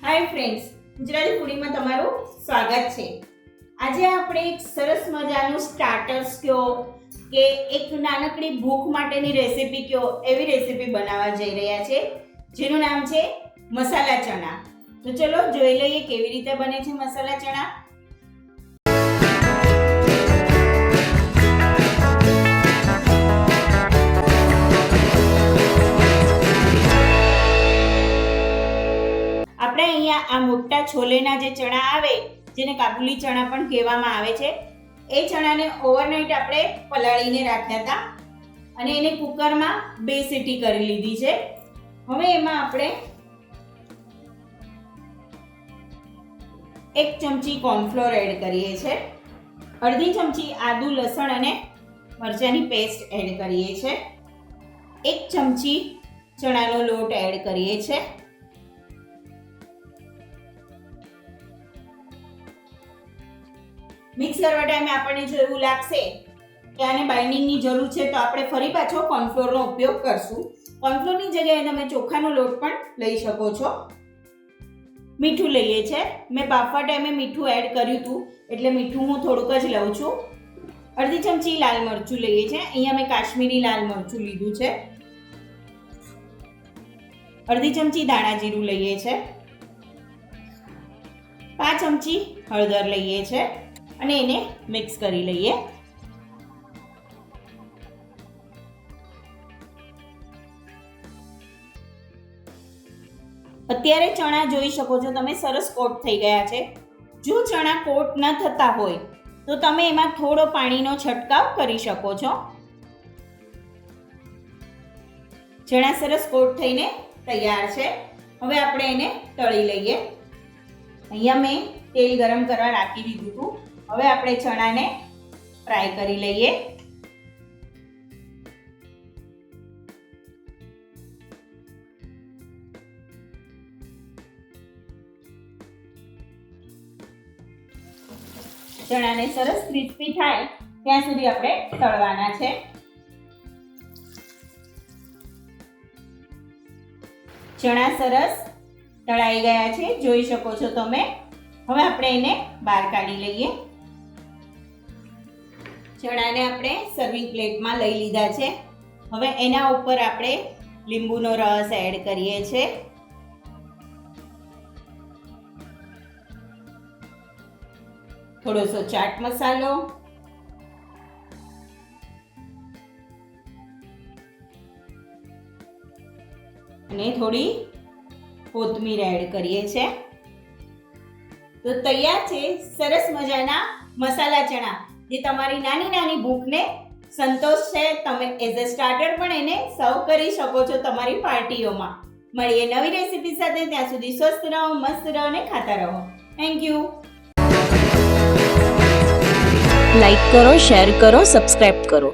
Hi friends, Gujarati ફૂડીમાં તમારું સ્વાગત છે। આજે આપણે એક સરસ મજાનું સ્ટાર્ટર્સ કયો કે એક નાનકડી ભૂખ માટેની રેસીપી કયો એવી રેસીપી બનાવવા જઈ રહ્યા છે, જેનું નામ છે મસાલા ચણા। તો ચલો જોઈ લઈએ કેવી રીતે બને છે મસાલા ચણા। આપણે અહીંયા આ મોટા છોલેના જે ચણા આવે, જેને કાબુલી ચણા પણ કહેવામાં આવે છે, એ ચણાને ઓવરનાઇટ આપણે પલાળીને રાખ્યા હતા અને એને કુકરમાં 2 સીટી કરી લીધી છે। હવે એમાં આપણે 1 ચમચી કોર્નફ્લોર એડ કરીએ છીએ, અડધી ચમચી આદુ લસણ અને મરચાંની પેસ્ટ એડ કરીએ છીએ, 1 ચમચી ચણાનો લોટ એડ કરીએ છીએ, મિક્સ કરવા ટાઈમે આપણને જો એવું લાગશે કે આને બાઇન્ડિંગની જરૂર છે તો આપણે ફરી પાછો કોર્નફ્લોરનો ઉપયોગ કરશું। કોર્નફ્લોરની જગ્યાએ તમે ચોખાનો લોટ પણ લઈ શકો છો। મીઠું લઈએ છે, મેં બાફવા ટાઈમે મીઠું એડ કર્યું હતું એટલે મીઠું હું થોડુંક જ લઉં છું। અડધી ચમચી લાલ મરચું લઈએ છે, અહીંયા મેં કાશ્મીરી લાલ મરચું લીધું છે, અડધી ચમચી દાણા જીરું લઈએ છે, 5 ચમચી હળદર લઈએ છે અને એને મિક્સ કરી લઈએ। અત્યારે ચણા જોઈ શકો છો તમે સરસ કોટ થઈ ગયા છે। જો ચણા કોટ ન થતા હોય તો તમે એમાં થોડો પાણીનો છંટકાવ કરી શકો છો। ચણા સરસ કોટ થઈને તૈયાર છે। હવે આપણે એને તળી લઈએ। અહીંયા મેં તેલ ગરમ કરવા રાખી દીધું હતું। હવે આપણે ચણાને ફ્રાય કરી લઈએ। ચણાને સરસ ક્રિસ્પી થાય ત્યાં સુધી આપણે તળવાના છે। ચણા સરસ તળાઈ ગયા છે, જોઈ શકો છો તમે। હવે આપણે એને બહાર કાઢી લઈએ। ચણાને આપણે સર્વિંગ પ્લેટમાં લઈ લીધા છે। હવે એના ઉપર આપણે લીંબુનો રસ એડ કરીએ છીએ, થોડોસો ચાટ મસાલો, અને થોડી કોથમીર એડ કરીએ છીએ। તો તૈયાર છે સરસ મજાના મસાલા ચણા, જે તમારી નાની નાની ભૂખને સંતોષ છે। તમે એઝ અ સ્ટાર્ટર પણ એને સર્વ કરી શકો છો તમારી પાર્ટીઓમાં। મળીએ નવી રેસીપી સાથે, ત્યાં સુધી સ્વસ્થ રહો, મસ્ત રહો અને ખાતા રહો। Thank you. લાઈક કરો, શેર કરો, સબસ્ક્રાઇબ કરો।